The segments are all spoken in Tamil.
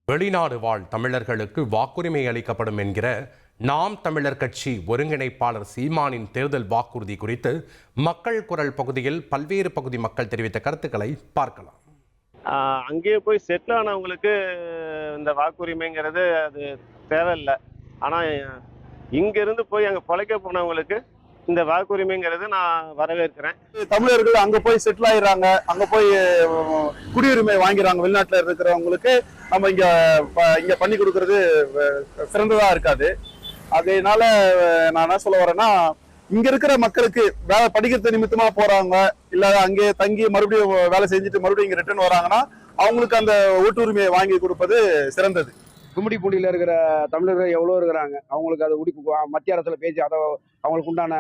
வெளிநாடு வாழ் தமிழர்களுக்கு வாக்குரிமை அளிக்கப்படும் என்கிற நாம் தமிழர் கட்சி ஒருங்கிணைப்பாளர் சீமானின் தேர்தல் வாக்குறுதி குறித்து மக்கள் குரல் பகுதியில் பல்வேறு பகுதி மக்கள் தெரிவித்த கருத்துக்களை பார்க்கலாம். அங்கேயே போய் செட்டில் ஆனவங்களுக்கு இந்த வாக்குரிமைங்கிறது அது தேவையில்லை. ஆனால் இங்கிருந்து போய் அங்கே பிழைக்க போனவங்களுக்கு இந்த வாக்குரிமைங்கிறது நான் வரவேற்கிறேன். தமிழர்கள் அங்க போய் செட்டில் ஆயிடுறாங்க, அங்க போய் குடியுரிமை வாங்கிறாங்க. வெளிநாட்டுல இருக்கிறவங்களுக்கு நம்ம இங்க பண்ணி கொடுக்கறது சிறந்ததா இருக்காது. அதனால நான் என்ன சொல்ல வரேன்னா, இங்க இருக்கிற மக்களுக்கு வேலை படிக்கிறது நிமித்தமா போறாங்க, இல்ல அங்கே தங்கி மறுபடியும் வேலை செஞ்சுட்டு மறுபடியும் இங்க ரிட்டர்ன் வராங்கன்னா அவங்களுக்கு அந்த ஓட்டுரிமையை வாங்கி கொடுப்பது சிறந்தது. கும்மிடிப்பூண்டியில் இருக்கிற தமிழர்கள் எவ்வளோ இருக்கிறாங்க, அவங்களுக்கு அதை மத்திய அரசில் பேசி அதை அவங்களுக்கு உண்டான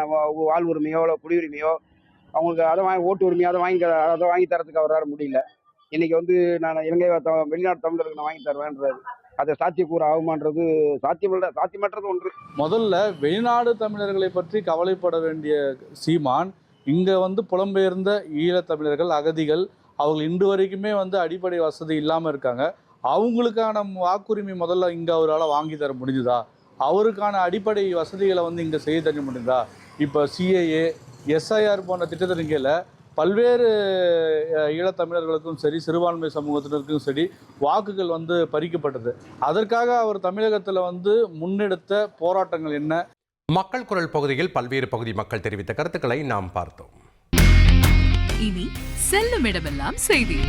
வாழ்வுரிமையோ இல்லை குடியுரிமையோ அவங்களுக்கு அதை ஓட்டு உரிமையோ அதை வாங்கி தரத்துக்கு அவரால் முடியல. இன்னைக்கு நான் இலங்கை வெளிநாட்டு தமிழருக்கு நான் வாங்கி தருவேன்றாரு. அதை சாத்தியக்கூறு ஆகுமான்றது சாத்தியமற்றது ஒன்று. முதல்ல வெளிநாடு தமிழர்களை பற்றி கவலைப்பட வேண்டிய சீமான் இங்கே புலம்பெயர்ந்த ஈழத்தமிழர்கள் அகதிகள் அவர்கள் இன்று வரைக்குமே அடிப்படை வசதி இல்லாமல் இருக்காங்க. அவங்களுக்கான வாக்குரிமை முதல்ல இங்கே அவரால் வாங்கி தர முடிஞ்சுதா? அவருக்கான அடிப்படை வசதிகளை இங்கே செய்ய தர முடியுதா? இப்போ சிஏஏ எஸ்ஐஆர் போன்ற திட்டத்தின் கீழே பல்வேறு ஈழத்தமிழர்களுக்கும் சரி சிறுபான்மை சமூகத்தினருக்கும் சரி வாக்குகள் பறிக்கப்பட்டது. அதற்காக அவர் தமிழகத்தில் முன்னெடுத்த போராட்டங்கள் என்ன? மக்கள் குரல் பகுதியில் பல்வேறு பகுதி மக்கள் தெரிவித்த கருத்துக்களை நாம் பார்த்தோம். இனி செல்லும் இடமெல்லாம் செய்தி.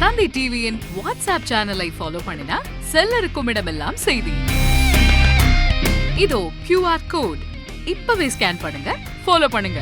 தந்தை டிவியின் வாட்ஸ்அப் சேனலை ஃபாலோ பண்ணினா செல்ல இருக்கும் இடமெல்லாம் செய்தி. இதோ QR கோட் இப்பவே ஸ்கேன் பண்ணுங்க, ஃபாலோ பண்ணுங்க.